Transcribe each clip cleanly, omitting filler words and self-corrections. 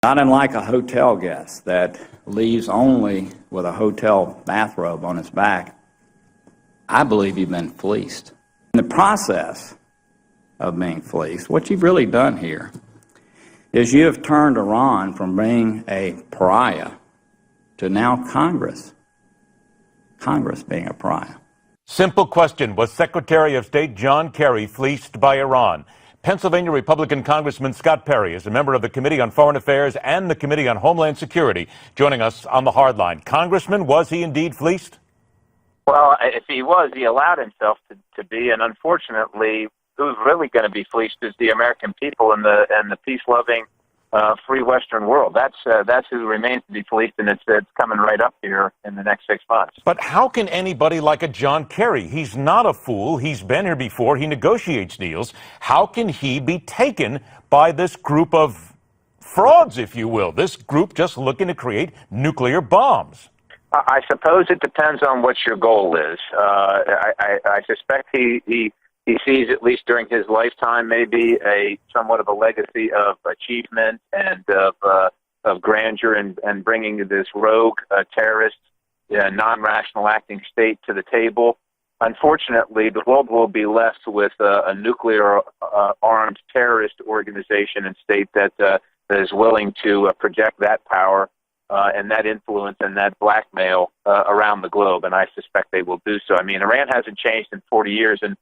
Not unlike a hotel guest that leaves only with a hotel bathrobe on his back, I believe you've been fleeced. In the process of being fleeced, what you've really done here is you have turned Iran from being a pariah to now Congress being a pariah. Simple question. Was Secretary of State John Kerry fleeced by Iran? Pennsylvania Republican Congressman Scott Perry is a member of the Committee on Foreign Affairs and the Committee on Homeland Security, joining us on the hard line. Congressman, was he indeed fleeced? Well, if he was, he allowed himself to be, and unfortunately, who's really going to be fleeced is the American people and the peace-loving, free Western world. That's who remains to be fleeced, and it's coming right up here in the next 6 months. But how can anybody like a John Kerry? He's not a fool. He's been here before. He negotiates deals. How can he be taken by this group of frauds, if you will? This group just looking to create nuclear bombs. I suppose it depends on what your goal is. I suspect he sees, at least during his lifetime, maybe somewhat of a legacy of achievement and of grandeur and bringing this rogue terrorist, non-rational acting state to the table. Unfortunately, the world will be left with a nuclear armed terrorist organization and state that is willing to project that power and that influence and that blackmail around the globe, and I suspect they will do so. I mean, Iran hasn't changed in 40 years, and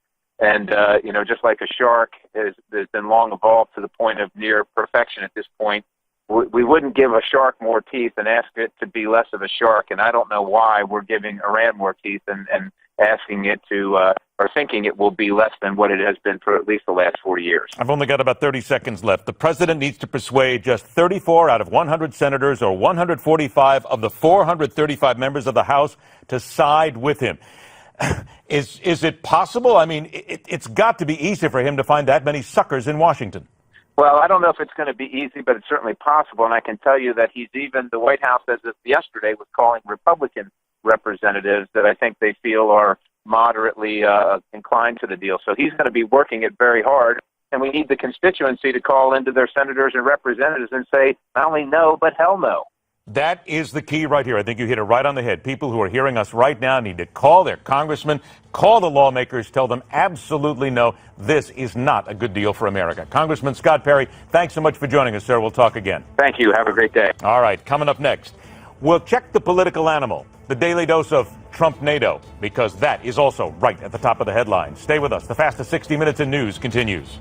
just like a shark has been long evolved to the point of near perfection at this point, we wouldn't give a shark more teeth and ask it to be less of a shark, and I don't know why we're giving Iran more teeth and asking it to, or thinking it will be less than what it has been for at least the last 40 years. I've only got about 30 seconds left. The president needs to persuade just 34 out of 100 senators or 145 of the 435 members of the House to side with him. Is it possible? I mean, it's got to be easy for him to find that many suckers in Washington. Well, I don't know if it's going to be easy, but it's certainly possible. And I can tell you that the White House, as of yesterday, was calling Republican representatives that I think they feel are moderately inclined to the deal. So he's going to be working it very hard. And we need the constituency to call into their senators and representatives and say, not only no, but hell no. That is the key right here. I think you hit it right on the head. People who are hearing us right now need to call their congressmen, call the lawmakers, tell them absolutely no, this is not a good deal for America. Congressman Scott Perry, thanks so much for joining us, sir. We'll talk again. Thank you. Have a great day. All right, coming up next, we'll check the political animal, the daily dose of Trump NATO, because that is also right at the top of the headlines. Stay with us. The fastest 60 minutes in news continues.